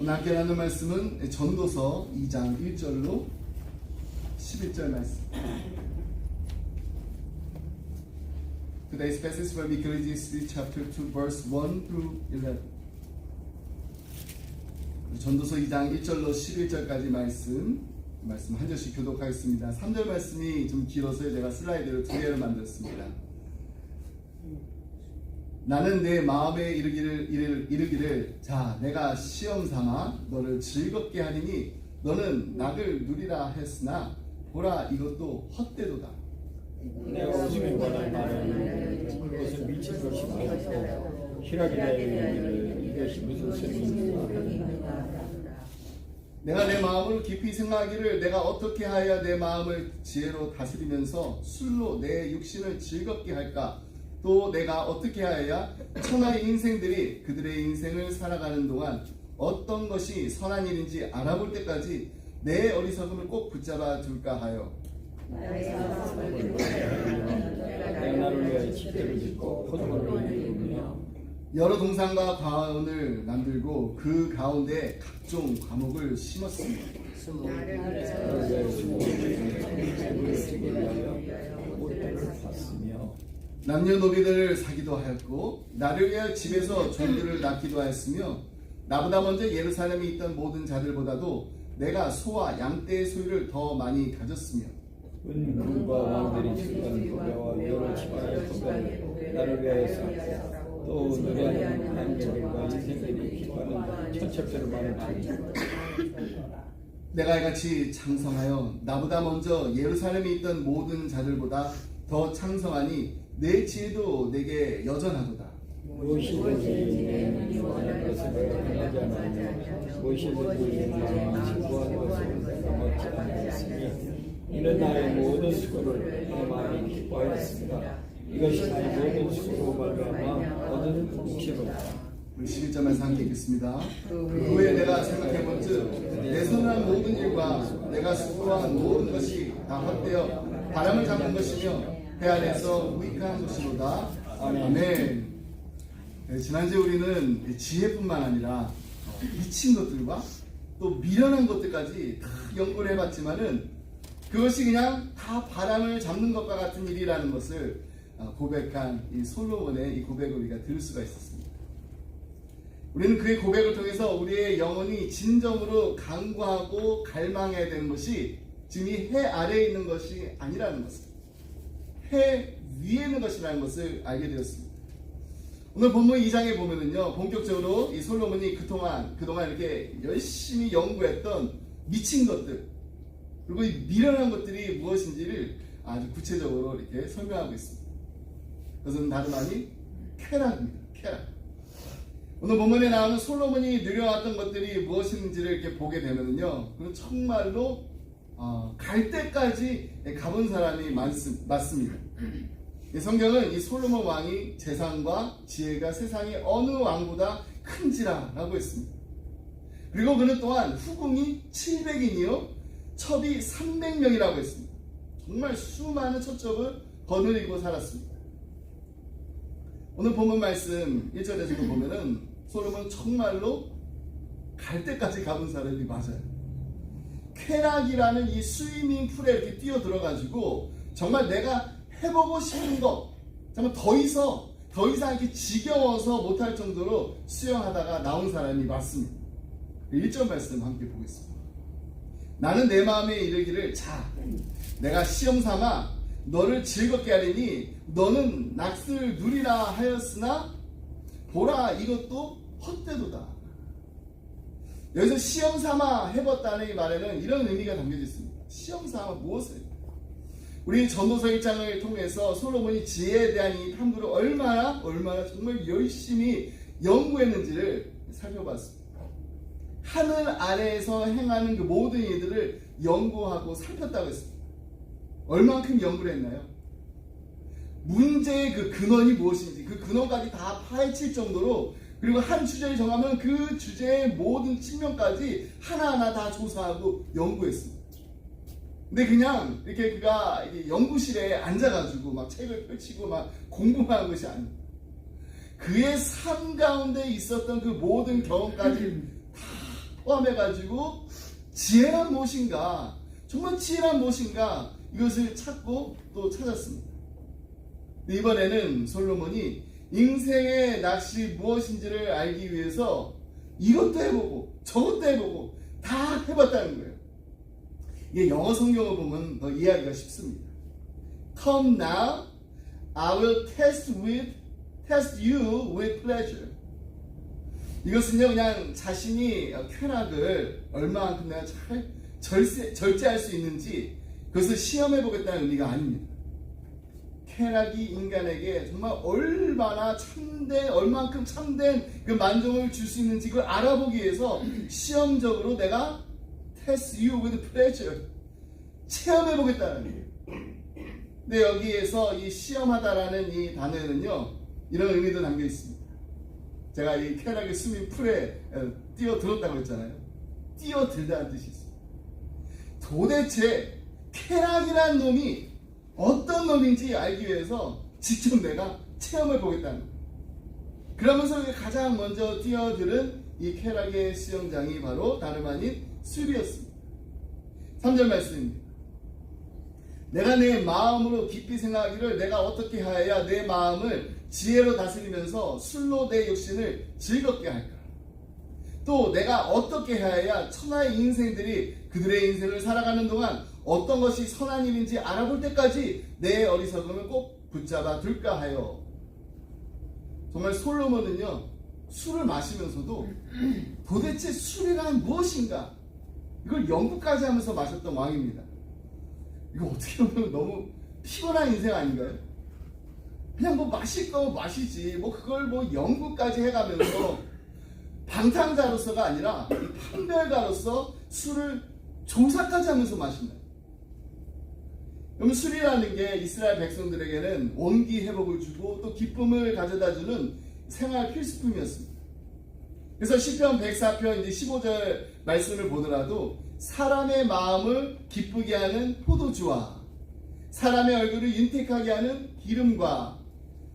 오늘 함께 나눈 말씀은 전도서 2장 1절로 11절 말씀. Today's passage from Ecclesiastes chapter 2 verse 1 through 11. 전도서 2장 1절로 11절까지 말씀 한 절씩 교독하겠습니다. 3절 말씀이 좀 길어서 제가 슬라이드를 2개를 만들었습니다. 나는 내 마음에 이르기를 자 내가 시험 삼아 너를 즐겁게 하리니 너는 낙을 누리라 했으나 보라 이것도 헛되도다. 내가 웃음에 관한 말은 그것은 미친 것이고 희락이라 이르기를 이것이 무슨 소리인가. 내가 내 마음을 깊이 생각하기를 내가 어떻게 하여야 내 마음을 지혜로 다스리면서 술로 내 육신을 즐겁게 할까. 또 내가 어떻게 하여야 천하의 인생들이 그들의 인생을 살아가는 동안 어떤 것이 선한 일인지 알아볼 때까지 내 어리석음을 꼭 붙잡아 둘까 하여 내가 나를 위하여 집들을 짓고 포도원을 이루며 여러 동산과 과원을 만들고 그 가운데 각종 과목을 심었습니다. 나를 위하여 재물을 지게 하여 옷들을 팠으며 남녀노비들을 사기도 하였고 나를 위하여 집에서 종들을 낳기도 하였으며 나보다 먼저 예루살렘에 있던 모든 자들보다도 내가 소와 양떼의 소유를 더 많이 가졌으며 은금과 왕들이 즐거운 보배와 여러 지방의 보배를 나를 위하여 쌓고 또 노래하는 남녀들과 인생들이 기뻐하는 천첩들을 많은 내가 이같이 창성하여 나보다 먼저 예루살렘에 있던 모든 자들보다 더 창성하니 내 지혜도 내게 여전하도다. 무엇이든지 내 눈이 원하는 것을 내가 행하지 않으며 무엇이든지 내 마음이 즐거워하는 것을 내가 먹지 않았으니 이는 나의 모든 수고를 내 마음이 기뻐하였습니다. 이것이 나의 모든 수고로 말미암아 얻은 묵시로다. 11절 말씀 함께 읽겠습니다. 그 후에 내가 생각해본즉 내 선한 모든 일과 내가 수고한 모든 것이 다 헛되어 바람을 잡는 것이며 해 안에서 무익한 것이로다. 아멘. 지난주에 우리는 지혜뿐만 아니라 미친 것들과 또 미련한 것들까지 다 연구를 해봤지만은 그것이 그냥 다 바람을 잡는 것과 같은 일이라는 것을 고백한 이 솔로몬의 이 고백을 우리가 들을 수가 있었습니다. 우리는 그의 고백을 통해서 우리의 영혼이 진정으로 간구하고 갈망해야 되는 것이 지금 이 해 아래에 있는 것이 아니라는 것을, 해 위에 있는 것이라는 것을 알게 되었습니다. 오늘 본문 2장에 보면은요, 본격적으로 이 솔로몬이 그동안 이렇게 열심히 연구했던 미친 것들, 그리고 이 미련한 것들이 무엇인지를 아주 구체적으로 이렇게 설명하고 있습니다. 그것은 다름 아닌 쾌락입니다. 쾌락. 오늘 본문에 나오는 솔로몬이 누려왔던 것들이 무엇인지를 이렇게 보게 되면은요, 그건 정말로 갈 때까지 가본 사람이 맞습니다. 이 성경은 이 솔로몬 왕이 재산과 지혜가 세상의 어느 왕보다 큰지라라고 했습니다. 그리고 그는 또한 후궁이 700인이요 첩이 300명이라고 했습니다. 정말 수많은 첩첩을 거느리고 살았습니다. 오늘 본문 말씀 1절에서도 보면은 솔로몬은 정말로 갈 때까지 가본 사람이 맞아요. 쾌락이라는 이 스위밍 풀에 이렇게 뛰어 들어가지고 정말 내가 해보고 싶은 것, 정말 더 이상 이렇게 지겨워서 못할 정도로 수영하다가 나온 사람이 맞습니다. 1절 말씀 함께 보겠습니다. 나는 내 마음에 이르기를 자 내가 시험 삼아 너를 즐겁게 하리니 너는 낫을 누리라 하였으나 보라 이것도 헛되도다. 여기서 시험 삼아 해봤다는 이 말에는 이런 의미가 담겨져 있습니다. 시험 삼아 무엇을? 우리 전도서 1장을 통해서 솔로몬이 지혜에 대한 이 탐구를 얼마나 정말 열심히 연구했는지를 살펴봤습니다. 하늘 아래에서 행하는 그 모든 일들을 연구하고 살폈다고 했습니다. 얼만큼 연구를 했나요? 문제의 그 근원이 무엇인지 그 근원까지 다 파헤칠 정도로, 그리고 한 주제를 정하면 그 주제의 모든 측면까지 하나하나 다 조사하고 연구했습니다. 근데 그냥 이렇게 그가 연구실에 앉아가지고 막 책을 펼치고 막 공부하는 것이 아닙니다. 그의 삶 가운데 있었던 그 모든 경험까지 다 포함해가지고 지혜란 무엇인가, 정말 지혜란 무엇인가, 이것을 찾고 또 찾았습니다. 이번에는 솔로몬이 인생의 낚시 무엇인지를 알기 위해서 이것도 해보고 저것도 해보고 다 해봤다는 거예요. 이게 영어 성경을 보면 더 이해하기가 쉽습니다. Come now, I will test you with pleasure. 이것은요, 그냥 자신이 쾌락을 얼마만큼 내가 잘 절제할 수 있는지 그것을 시험해 보겠다는 의미가 아닙니다. 쾌락이 인간에게 정말 얼마나 얼만큼 참된 그 만족을 줄 수 있는지 그걸 알아보기 위해서 시험적으로 내가 test you with pleasure, 체험해 보겠다는 거예요. 근데 여기에서 이 시험하다라는 이 단어에는요, 이런 의미도 담겨 있습니다. 제가 이 쾌락의 숨이 풀에 뛰어들었다고 했잖아요. 뛰어들다는 뜻이 있습니다. 도대체 쾌락이라는 놈이 어떤 놈인지 알기 위해서 직접 내가 체험해 보겠다는 거예요. 그러면서 가장 먼저 뛰어들은 이 쾌락의 수영장이 바로 다름 아닌 술이었습니다. 3절 말씀입니다. 내가 내 마음으로 깊이 생각하기를 내가 어떻게 하여야 내 마음을 지혜로 다스리면서 술로 내 육신을 즐겁게 할까? 또 내가 어떻게 하여야 천하의 인생들이 그들의 인생을 살아가는 동안 어떤 것이 선한 일인지 알아볼 때까지 내 어리석음을 꼭 붙잡아 둘까 하여. 정말 솔로몬은요, 술을 마시면서도 도대체 술이란 무엇인가, 이걸 연구까지 하면서 마셨던 왕입니다. 이거 어떻게 보면 너무 피곤한 인생 아닌가요? 그냥 뭐 마실 거 마시지, 뭐 그걸 뭐 연구까지 해가면서 방탕자로서가 아니라 판별가로서 술을 조사까지 하면서 마신다. 그러면 술이라는 게 이스라엘 백성들에게는 원기 회복을 주고 또 기쁨을 가져다주는 생활 필수품이었습니다. 그래서 시편 104편 이제 15절 말씀을 보더라도 사람의 마음을 기쁘게 하는 포도주와 사람의 얼굴을 윤택하게 하는 기름과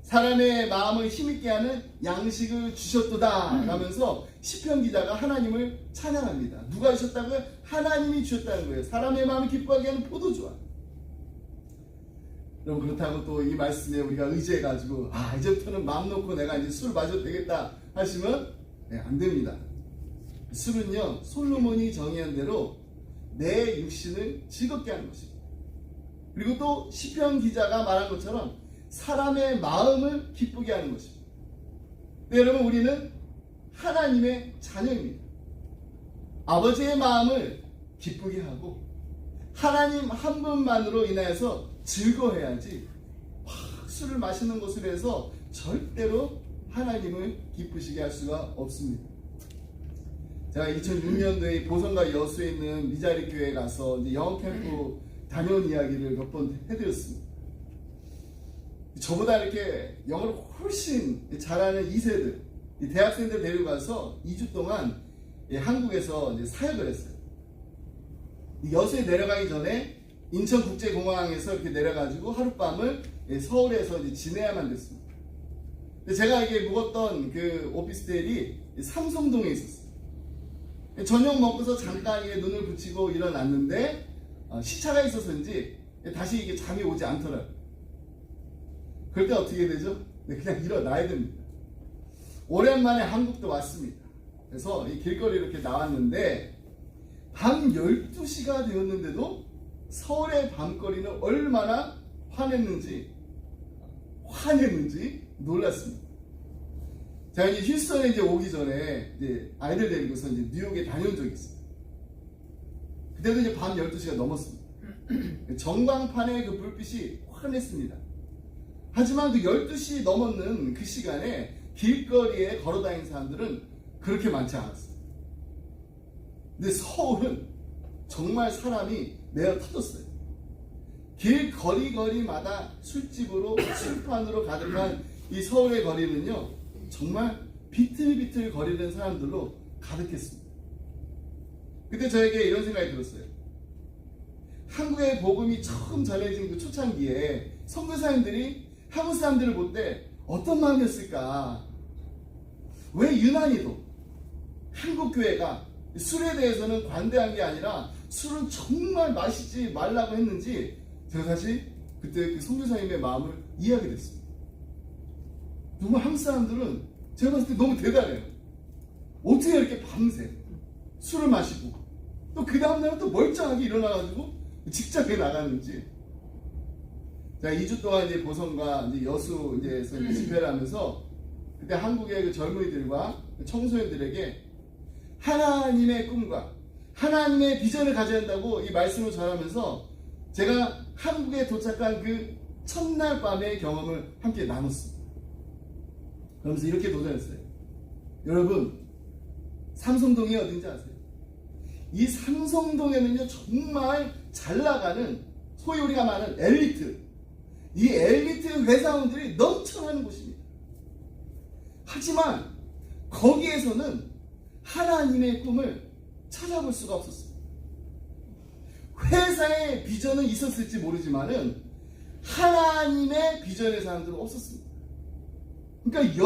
사람의 마음을 힘있게 하는 양식을 주셨도다 라면서 시편 기자가 하나님을 찬양합니다. 누가 주셨다고요? 하나님이 주셨다는 거예요. 사람의 마음을 기뻐하게 하는 포도주와. 그럼 그렇다고 또 이 말씀에 우리가 의지해가지고 이제부터는 마음 놓고 내가 이제 술 마셔도 되겠다 하시면 안 됩니다. 술은요, 솔로몬이 정의한 대로 내 육신을 즐겁게 하는 것입니다. 그리고 또 시편 기자가 말한 것처럼 사람의 마음을 기쁘게 하는 것입니다. 네, 여러분, 우리는 하나님의 자녀입니다. 아버지의 마음을 기쁘게 하고 하나님 한 분만으로 인하여서 즐거워해야지 술을 마시는 것으로 해서 절대로 하나님을 기쁘시게 할 수가 없습니다. 제가 2006년도에 보성과 여수에 있는 미자리 교회에 가서 이제 영어 캠프 다녀온 이야기를 몇 번 해드렸습니다. 저보다 이렇게 영어를 훨씬 잘하는 2세들, 대학생들 데리고 가서 2주 동안 한국에서 이제 사역을 했어요. 여수에 내려가기 전에 인천국제공항에서 이렇게 내려가지고 하룻밤을 서울에서 이제 지내야만 됐습니다. 근데 제가 이게 묵었던 그 오피스텔이 삼성동에 있었어요. 저녁 먹고서 잠깐 눈을 붙이고 일어났는데 시차가 있어서인지 다시 이게 잠이 오지 않더라고요. 그럴 때 어떻게 되죠? 그냥 일어나야 됩니다. 오랜만에 한국도 왔습니다. 그래서 이 길거리 이렇게 나왔는데 밤 12시가 되었는데도 서울의 밤거리는 얼마나 화냈는지 놀랐습니다. 제가 이제 휴스턴에 이제 오기 전에 이제 아이들 데리고서 이제 뉴욕에 다녀온 적이 있어요. 그때도 이제 밤 12시가 넘었습니다. 전광판의 그 불빛이 환했습니다. 하지만 그 12시 넘었는 그 시간에 길거리에 걸어다니는 사람들은 그렇게 많지 않았어요. 근데 서울은 정말 사람이 내어 터졌어요. 길거리마다 술집으로 술판으로 가득한 이 서울의 거리는요, 정말 비틀비틀 거리는 사람들로 가득했습니다. 그때 저에게 이런 생각이 들었어요. 한국의 복음이 처음 전해진 그 초창기에 선교사님들이 한국 사람들을 볼 때 어떤 마음이었을까? 왜 유난히도 한국 교회가 술에 대해서는 관대한 게 아니라 술은 정말 마시지 말라고 했는지 제가 사실 그때 그 선교사님의 마음을 이해하게 됐습니다. 정말 한국 사람들은 제가 봤을 때 너무 대단해요. 어떻게 이렇게 밤새 술을 마시고 또 그 다음날은 또 멀쩡하게 일어나가지고 직장에 나갔는지. 자, 2주 동안 이제 보성과 이제 여수에서 집회를 하면서 그때 한국의 그 젊은이들과 청소년들에게 하나님의 꿈과 하나님의 비전을 가져야 한다고 이 말씀을 전하면서 제가 한국에 도착한 그 첫날 밤의 경험을 함께 나눴습니다. 그러면서 이렇게 도전했어요. 여러분, 삼성동이 어딘지 아세요? 이 삼성동에는요, 정말 잘 나가는, 소위 우리가 말하는 엘리트, 이 엘리트 회사원들이 넘쳐나는 곳입니다. 하지만 거기에서는 하나님의 꿈을 찾아볼 수가 없었어요. 회사의 비전은 있었을지 모르지만은 하나님의 비전의 사람들은 없었습니다. 그러니까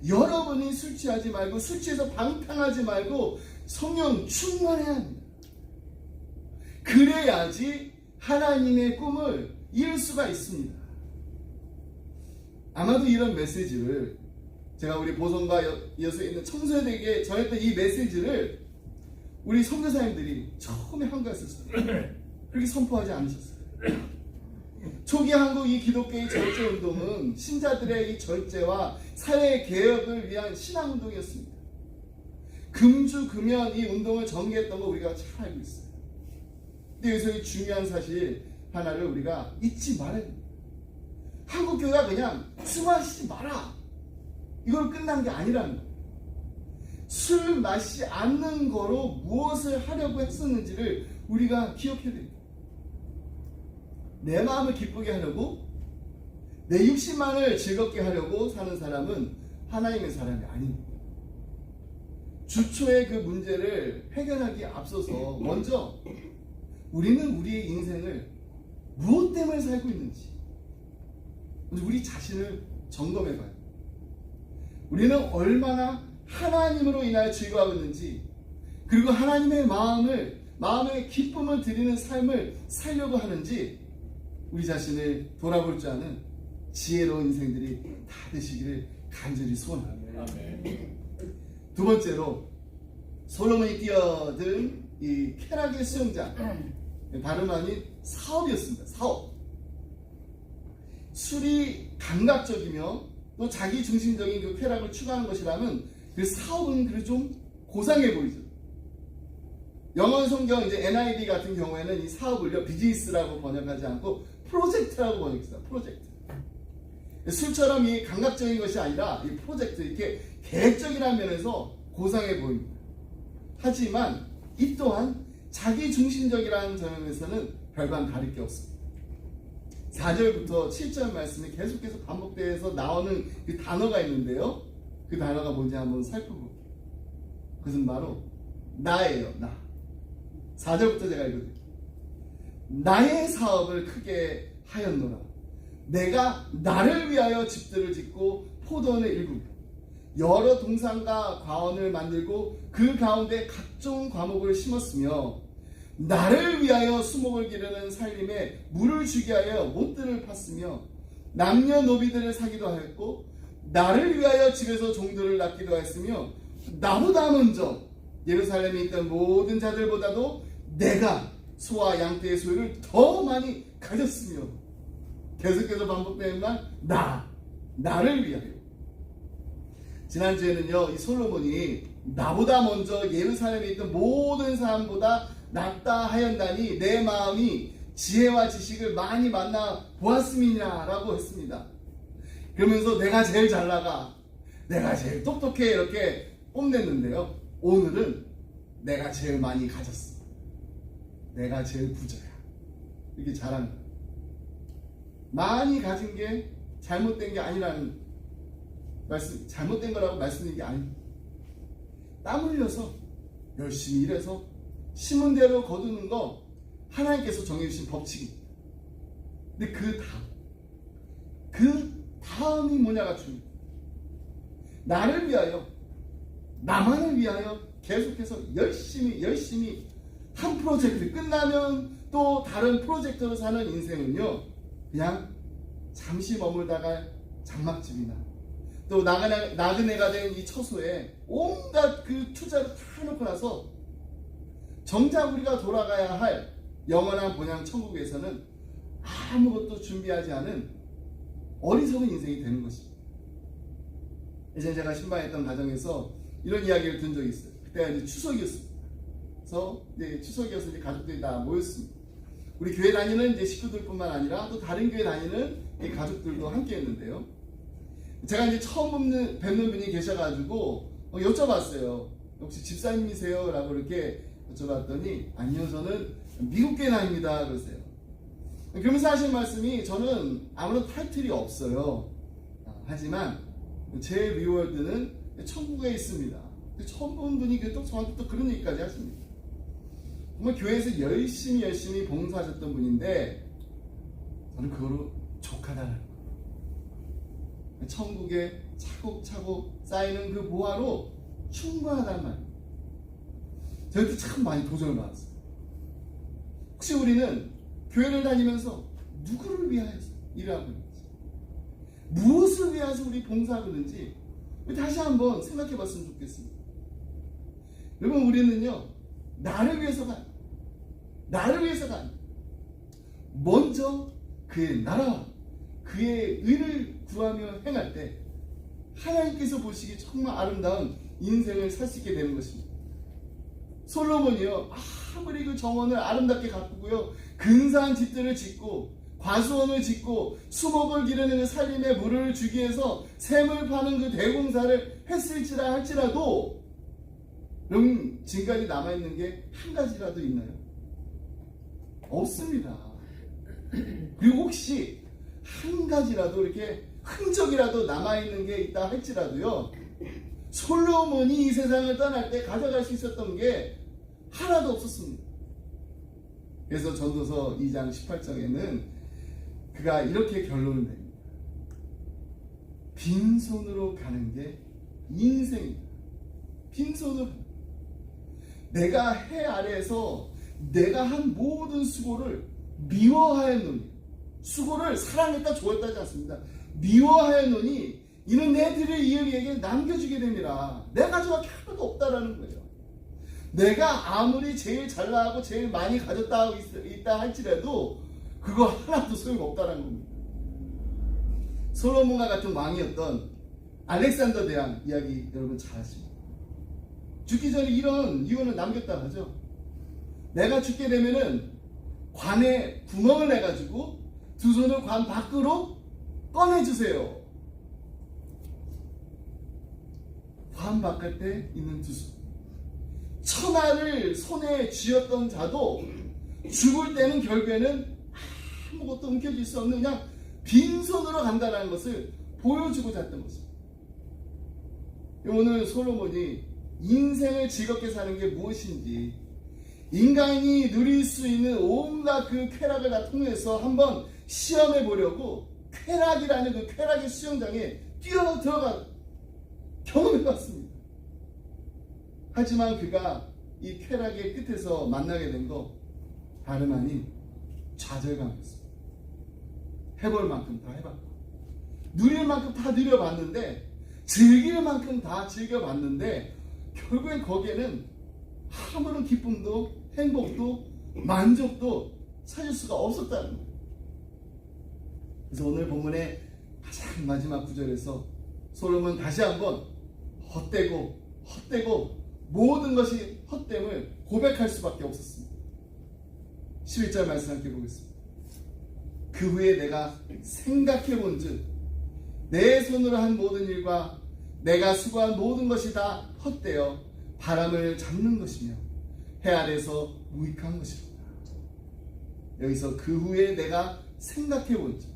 여러분이 술 취하지 말고, 술 취해서 방탕하지 말고 성령 충만해야 합니다. 그래야지 하나님의 꿈을 이룰 수가 있습니다. 아마도 이런 메시지를 제가 우리 보성과 여수에 있는 청소년에게 전했던 이 메시지를 우리 선교사님들이 처음에 한국에서 그렇게 선포하지 않으셨어요. 초기 한국 이 기독교의 절제 운동은 신자들의 이 절제와 사회 개혁을 위한 신앙 운동이었습니다. 금주 금연 이 운동을 전개했던 거 우리가 잘 알고 있어요. 근데 여기서 이 중요한 사실 하나를 우리가 잊지 말아야 됩니다. 한국 교회가 그냥 술 마시지 마라, 이걸 끝난 게 아니라는 거예요. 술 마시지 않는 거로 무엇을 하려고 했었는지를 우리가 기억해야 됩니다. 내 마음을 기쁘게 하려고, 내 육신만을 즐겁게 하려고 사는 사람은 하나님의 사람이 아닙니다. 주초의 그 문제를 해결하기에 앞서서 먼저 우리는 우리의 인생을 무엇 때문에 살고 있는지 우리 자신을 점검해봐요. 우리는 얼마나 하나님으로 인하여 즐거워하고 있는지, 그리고 하나님의 마음의 기쁨을 드리는 삶을 살려고 하는지 우리 자신을 돌아볼 줄 아는 지혜로운 인생들이 다 되시기를 간절히 소원합니다. 두 번째로 솔로몬이 뛰어든 이 쾌락의 수영장, 다름 아닌 사업이었습니다. 사업. 술이 감각적이며 또 자기 중심적인 그 쾌락을 추구하는 것이라면 그 사업은 그래도 좀 고상해 보이죠. 영어 성경 이제 NIV 같은 경우에는 이 사업을요 비즈니스라고 번역하지 않고 프로젝트라고 번역했어요. 프로젝트. 술처럼 이 감각적인 것이 아니라 이 프로젝트, 이렇게 계획적이라는 면에서 고상해 보입니다. 하지만 이 또한 자기 중심적이라는 점에서는 별반 다를 게 없습니다. 4절부터 7절 말씀이 계속해서 반복돼서 나오는 그 단어가 있는데요, 그 단어가 뭔지 한번 살펴볼게요. 그것은 바로 나예요. 나. 4절부터 제가 읽어드릴게요. 나의 사업을 크게 하였노라. 내가 나를 위하여 집들을 짓고 포도원을 일구고 여러 동산과 과원을 만들고 그 가운데 각종 과목을 심었으며 나를 위하여 수목을 기르는 살림에 물을 주게 하여 못들을 팠으며 남녀노비들을 사기도 하였고 나를 위하여 집에서 종들을 낳기도 하였으며 나보다 먼저 예루살렘에 있던 모든 자들보다도 내가 소와 양떼의 소유를 더 많이 가졌으며, 계속해서 반복되는 말, 나를 위하여. 지난주에는요 이 솔로몬이 나보다 먼저 예루살렘에 있던 모든 사람보다 낫다 하였다니 내 마음이 지혜와 지식을 많이 만나 보았음이냐 라고 했습니다. 그러면서 내가 제일 잘 나가, 내가 제일 똑똑해, 이렇게 뽐냈는데요, 오늘은 내가 제일 많이 가졌어, 내가 제일 부자야, 이렇게 자랑을. 많이 가진 게 잘못된 게 아니라는 말씀, 잘못된 거라고 말씀드린 게 아닙니다. 땀 흘려서 열심히 일해서 심은 대로 거두는 거 하나님께서 정해주신 법칙입니다. 근데 그 다음이 뭐냐가 중요해요. 나를 위하여, 나만을 위하여 계속해서 열심히 한 프로젝트 끝나면 또 다른 프로젝트로 사는 인생은요, 그냥 잠시 머물다가 장막집이나 또 나그네가 된 이 처소에 온갖 그 투자를 다 놓고 나서 정작 우리가 돌아가야 할 영원한 본향 천국에서는 아무것도 준비하지 않은 어리석은 인생이 되는 것입니다. 예전에 제가 신방했던 가정에서 이런 이야기를 든 적이 있어요. 그때가 이제 추석이었습니다. 그래서 이제 추석이어서 이제 가족들이 다 모였습니다. 우리 교회 다니는 이제 식구들뿐만 아니라 또 다른 교회 다니는 이 가족들도 함께 했는데요. 제가 이제 처음 뵙는 분이 계셔가지고 여쭤봤어요. 혹시 집사님이세요? 라고 이렇게 여쭤봤더니 아니요, 저는 미국 교회 다닙니다. 그러세요. 그러면서 하신 말씀이 저는 아무런 타이틀이 없어요. 하지만 제 리월드는 천국에 있습니다. 처음 본 분이 또 저한테 또 그런 얘기까지 하십니다. 정말 교회에서 열심히 봉사하셨던 분인데 저는 그거로 족하다는 거예요. 천국에 차곡차곡 쌓이는 그 보화로 충분하단 말이에요. 저희도 참 많이 도전을 받았어요. 혹시 우리는 교회를 다니면서 누구를 위하여서 일을 하고 있는지, 무엇을 위해서 우리 봉사하고 있는지 다시 한번 생각해 봤으면 좋겠습니다. 여러분, 우리는요, 나를 위해서가 아니에요. 먼저 그의 나라와 그의 의를 구하며 행할 때 하나님께서 보시기에 정말 아름다운 인생을 살 수 있게 되는 것입니다. 솔로몬이요, 아무리 그 정원을 아름답게 가꾸고요, 근사한 집들을 짓고 과수원을 짓고 수목을 기르는 그 살림에 물을 주기 위해서 샘을 파는 그 대공사를 할지라도 여러분, 지금까지 남아있는 게 한 가지라도 있나요? 없습니다. 그리고 혹시 한 가지라도 이렇게 흔적이라도 남아있는 게 있다 할지라도요, 솔로몬이 이 세상을 떠날 때 가져갈 수 있었던 게 하나도 없었습니다. 그래서 전도서 2장 18장에는 그가 이렇게 결론을 냅니다. 빈손으로 가는 게 인생이다. 빈손으로. 내가 해 아래에서 내가 한 모든 수고를 미워하였노니, 수고를 사랑했다 좋아했다 하지 않습니다. 미워하였노니 이는 내 들을 이에게 남겨주게 됩니다. 내가 가져갈 게 하나도 없다라는 거예요. 내가 아무리 제일 잘 나가고 제일 많이 가졌다 있다 할지라도 그거 하나도 소용없다라는 겁니다. 솔로몬과 같은 왕이었던 알렉산더 대왕 이야기 여러분 잘 아십니다. 죽기 전에 이런 유언을 남겼다 하죠. 내가 죽게 되면은 관에 구멍을 내가지고 두 손을 관 밖으로 꺼내주세요. 관 바깥에 있는 두 손. 천하를 손에 쥐었던 자도 죽을 때는 결국에는 아무것도 움켜질 수 없는 그냥 빈손으로 간다는 것을 보여주고자 했던 것입니다. 오늘 솔로몬이 인생을 즐겁게 사는 게 무엇인지, 인간이 누릴 수 있는 온갖 그 쾌락을 다 통해서 한번 시험해 보려고 쾌락이라는 그 쾌락의 수영장에 뛰어 들어가 경험해 봤습니다. 하지만 그가 이 쾌락의 끝에서 만나게 된 거 다름 아닌 좌절감이었습니다. 해볼 만큼 다 해봤고, 누릴 만큼 다 누려봤는데, 즐길 만큼 다 즐겨봤는데, 결국엔 거기에는 아무런 기쁨도 행복도 만족도 찾을 수가 없었다는 거예요. 그래서 오늘 본문의 가장 마지막 구절에서 솔로몬은 다시 한번 헛되고 모든 것이 헛됨을 고백할 수밖에 없었습니다. 11절 말씀 함께 보겠습니다. 그 후에 내가 생각해 본즉 내 손으로 한 모든 일과 내가 수고한 모든 것이 다 헛되어 바람을 잡는 것이며 해 아래서 무익한 것이다. 여기서 그 후에 내가 생각해 본즉,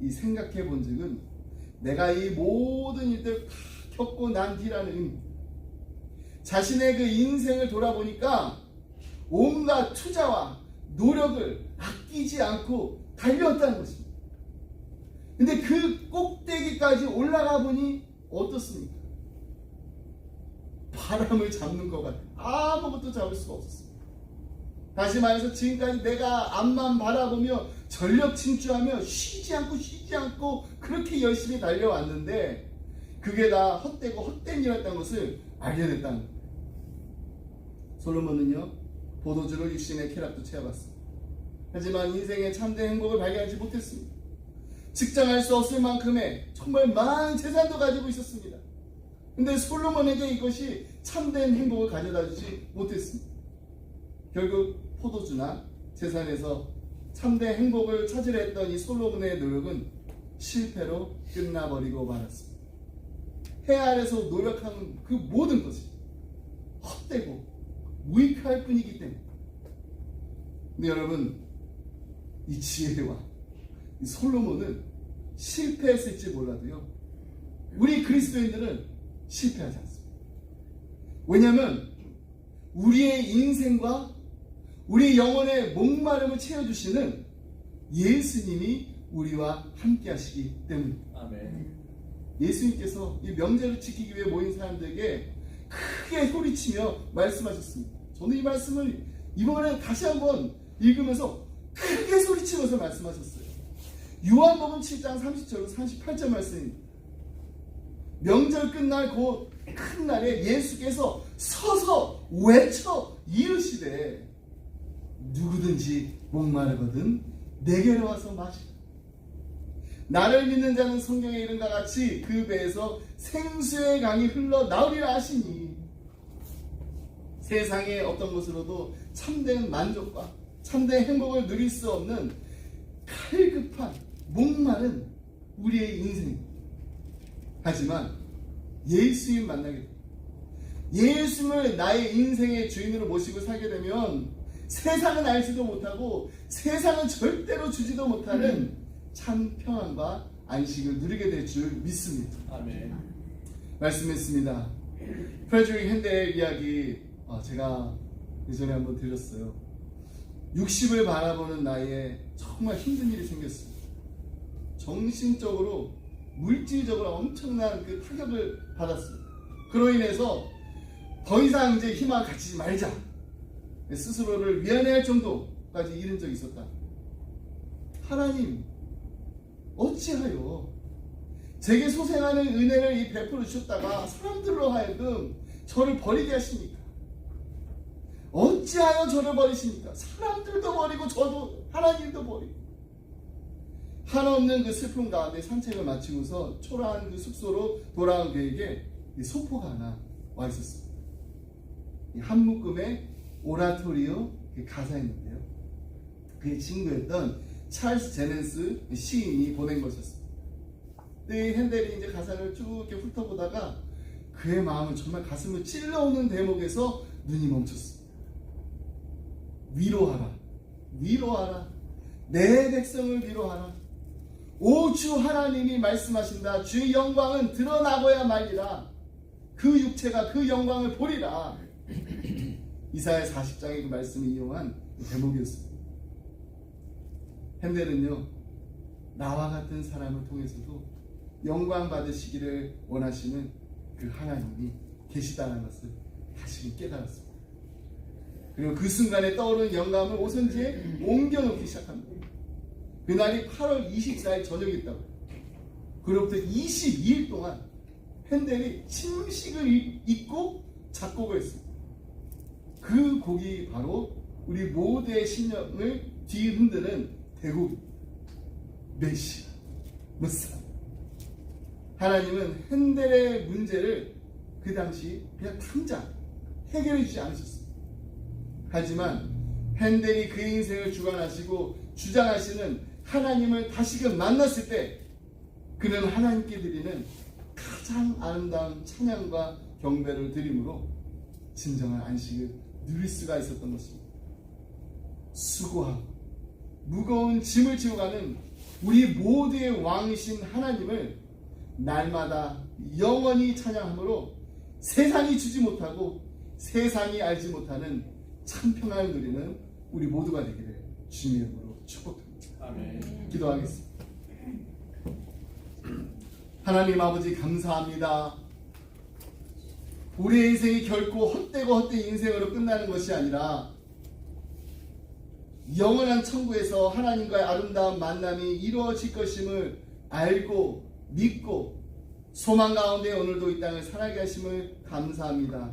이 생각해 본즉은 내가 이 모든 일들 다 겪고 난 뒤라는 의미입니다. 자신의 그 인생을 돌아보니까 온갖 투자와 노력을 아끼지 않고 달려왔다는 것입니다. 근데 그 꼭대기까지 올라가 보니 어떻습니까? 바람을 잡는 것 같아. 아무것도 잡을 수가 없었습니다. 다시 말해서 지금까지 내가 앞만 바라보며 전력 질주하며 쉬지 않고 그렇게 열심히 달려왔는데 그게 다 헛되고 헛된 일이었다는 것을 알게 됐다는 거예요. 솔로몬은요, 포도주로 육신의 쾌락도 채워봤습니다. 하지만 인생의 참된 행복을 발견하지 못했습니다. 측정할 수 없을 만큼의 정말 많은 재산도 가지고 있었습니다. 근데 솔로몬에게 이것이 참된 행복을 가져다 주지 못했습니다. 결국 포도주나 재산에서 참된 행복을 찾으려 했던 이 솔로몬의 노력은 실패로 끝나버리고 말았습니다. 해 아래서 노력하는 그 모든 것이 헛되고 무익할 뿐이기 때문에. 근데 여러분, 이 지혜와 이 솔로몬은 실패했을지 몰라도요, 우리 그리스도인들은 실패하지 않습니다. 왜냐하면 우리의 인생과 우리 영혼의 목마름을 채워주시는 예수님이 우리와 함께 하시기 때문입니다. 아멘. 예수님께서 이 명제를 지키기 위해 모인 사람들에게 크게 소리치며 말씀하셨습니다. 저는 이 말씀을 이번에 다시 한번 읽으면서 크게 소리치면서 말씀하셨어요. 요한복음 7장 30절로 38절 말씀입니다. 명절 끝날 그 큰 날에 예수께서 서서 외쳐 이르시되 누구든지 목마르거든 내게로 와서 마시라. 나를 믿는 자는 성경에 이른과 같이 그 배에서 생수의 강이 흘러나오리라 하시니, 세상의 어떤 것으로도 참된 만족과 참된 행복을 누릴 수 없는 칼급한 목마른 우리의 인생입니다. 하지만 예수님 만나게 됩니다. 예수님을 나의 인생의 주인으로 모시고 살게 되면 세상은 알지도 못하고 세상은 절대로 주지도 못하는 참 평안과 안식을 누리게 될 줄 믿습니다. 아멘. 말씀했습니다. 프레드릭 핸델 이야기 제가 예전에 한번 들렸어요. 60을 바라보는 나이에 정말 힘든 일이 생겼습니다. 정신적으로 물질적으로 엄청난 그 타격을 받았습니다. 그로 인해서 더 이상 이제 희망을 갖지 말자, 스스로를 미안해할 정도까지 이른 적이 있었다. 하나님, 어찌하여 제게 소생하는 은혜를 이 베풀어 주셨다가 사람들로 하여금 저를 버리게 하십니까? 어찌하여 저를 버리십니까? 사람들도 버리고 저도, 하나님도 버리고. 한없는 그 슬픔 가운데 산책을 마치고서 초라한 그 숙소로 돌아온 그에게 소포가 하나 와 있었습니다. 한 묶음의 오라토리오 가사였는데요, 그의 친구였던 찰스 제넨스 시인이 보낸 것이었습니다. 이 핸델이 이제 가사를 쭉 이렇게 훑어보다가 그의 마음은 정말 가슴을 찔러오는 대목에서 눈이 멈췄습니다. 위로하라, 위로하라, 내 백성을 위로하라. 오 주 하나님이 말씀하신다. 주의 영광은 드러나고야 말리라. 그 육체가 그 영광을 보리라. 이사야 40장의 그 말씀을 이용한 대목이었습니다. 핸델은요, 나와 같은 사람을 통해서도 영광 받으시기를 원하시는 그 하나님이 계시다는 것을 다시 깨달았습니다. 그리고 그 순간에 떠오르는 영감을 오선지에 옮겨놓기 시작합니다. 그날이 8월 24일 저녁이었다고. 그로부터 22일 동안 핸델이 침식을 입고 작곡을 했습니다. 그 곡이 바로 우리 모두의 신념을 뒤흔드는 대곡, 메시아, 메시아. 하나님은 핸델의 문제를 그 당시 그냥 당장 해결해 주지 않으셨습니다. 하지만 핸델이 그 인생을 주관하시고 주장하시는 하나님을 다시금 만났을 때 그는 하나님께 드리는 가장 아름다운 찬양과 경배를 드림으로 진정한 안식을 누릴 수가 있었던 것입니다. 수고하고 무거운 짐을 지고 가는 우리 모두의 왕이신 하나님을 날마다 영원히 찬양함으로 세상이 주지 못하고 세상이 알지 못하는 참 평안을 누리는 우리 모두가 되기를 주님의 이름으로 축복합니다. 아멘. 기도하겠습니다. 하나님 아버지 감사합니다. 우리의 인생이 결코 헛되고 헛된 인생으로 끝나는 것이 아니라 영원한 천국에서 하나님과의 아름다운 만남이 이루어질 것임을 알고 믿고 소망 가운데 오늘도 이 땅을 살아가게 하심을 감사합니다.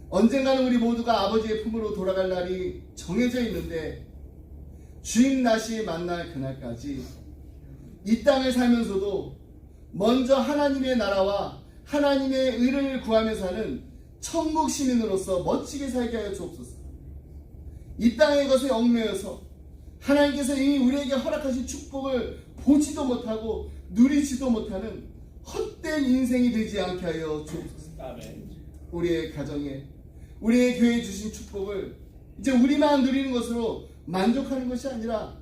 언젠가는 우리 모두가 아버지의 품으로 돌아갈 날이 정해져 있는데 주님 다시 만날 그날까지 이 땅을 살면서도 먼저 하나님의 나라와 하나님의 의를 구하며 사는 천국 시민으로서 멋지게 살게 하여 주옵소서. 이 땅의 것에 얽매여서 하나님께서 이미 우리에게 허락하신 축복을 보지도 못하고 누리지도 못하는 헛된 인생이 되지 않게 하여 주옵소서. 아멘. 우리의 가정에 우리의 교회에 주신 축복을 이제 우리만 누리는 것으로 만족하는 것이 아니라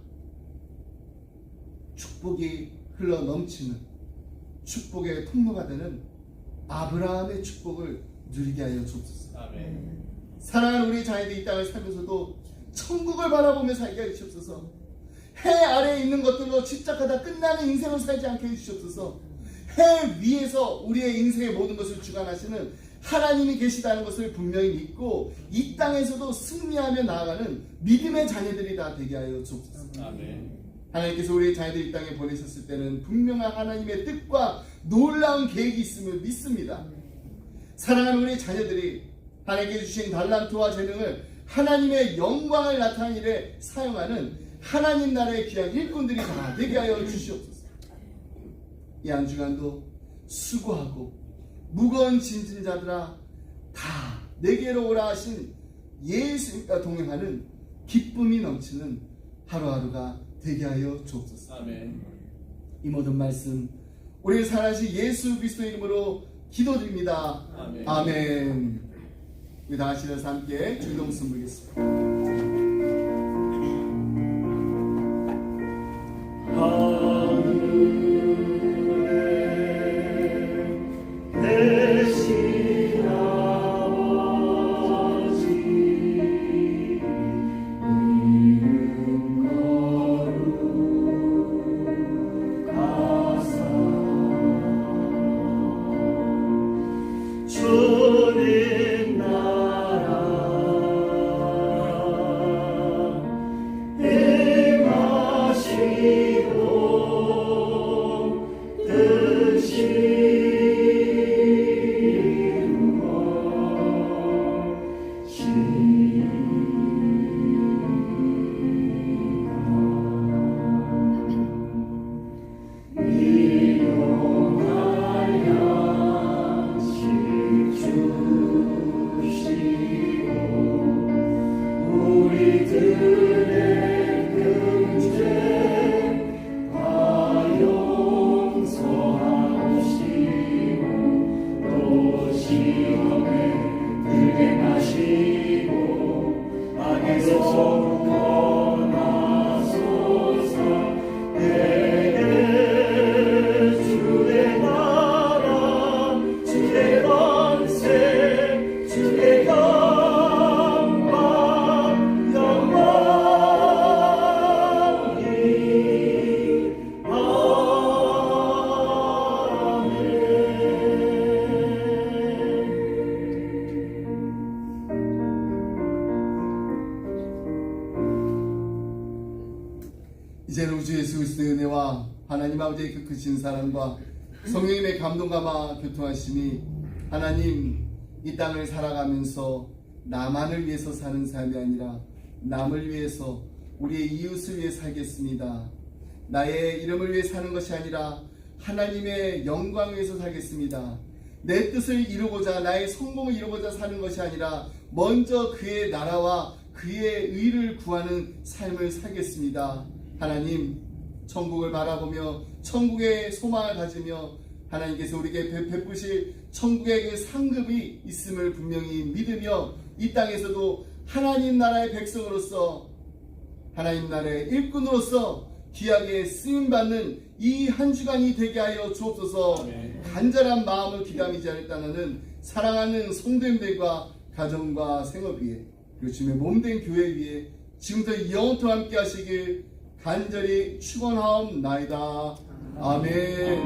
축복이 흘러 넘치는 축복의 통로가 되는 아브라함의 축복을 누리게 하여 주옵소서. 아멘. 사랑하는 우리 자녀들이 이 땅을 살면서도 천국을 바라보며 살게 해주시옵소서. 해 아래에 있는 것들로 집착하다 끝나는 인생을 살지 않게 해주시옵소서. 해 위에서 우리의 인생의 모든 것을 주관하시는 하나님이 계시다는 것을 분명히 믿고 이 땅에서도 승리하며 나아가는 믿음의 자녀들이 다 되게 하여 주옵소서. 아멘. 하나님께서 우리의 자녀들 이 땅에 보내셨을 때는 분명한 하나님의 뜻과 놀라운 계획이 있음을 믿습니다. 사랑하는 우리 자녀들이 하나님께 주신 달란트와 재능을 하나님의 영광을 나타내는 일에 사용하는 하나님 나라의 귀한 일꾼들이 다 되게 하여 주시옵소서. 이 한 주간도 수고하고 무거운 짐진 자들아 다 내게로 오라 하신 예수님과 동행하는 기쁨이 넘치는 하루하루가 되게 하여 주옵소서. 아멘. 이 모든 말씀 우리를 살아신 예수 그리스도 이름으로 기도드립니다. 아멘. 아멘. 우리 다 같이 일어나서 함께 주기도문 부르겠습니다. 주님 나라 이제는 우주 예수 그리스도의 은혜와 하나님 아버지의 그 크신 사랑과 성령님의 감동감화 교통하심이 하나님 이 땅을 살아가면서 나만을 위해서 사는 삶이 아니라 남을 위해서 우리의 이웃을 위해 살겠습니다. 나의 이름을 위해 사는 것이 아니라 하나님의 영광을 위해서 살겠습니다. 내 뜻을 이루고자 나의 성공을 이루고자 사는 것이 아니라 먼저 그의 나라와 그의 의를 구하는 삶을 살겠습니다. 하나님 천국을 바라보며 천국의 소망을 가지며 하나님께서 우리에게 베푸실 천국의 그 상급이 있음을 분명히 믿으며 이 땅에서도 하나님 나라의 백성으로서 하나님 나라의 일꾼으로서 귀하게 쓰임받는 이 한 주간이 되게 하여 주옵소서. 간절한 마음을 기담이지 않았다는 사랑하는 성도님들과 가정과 생업 위에 그리고 주님의 몸된 교회 위에 지금부터 영원토록 함께 하시길 간절히 축원하옵나이다. 아멘.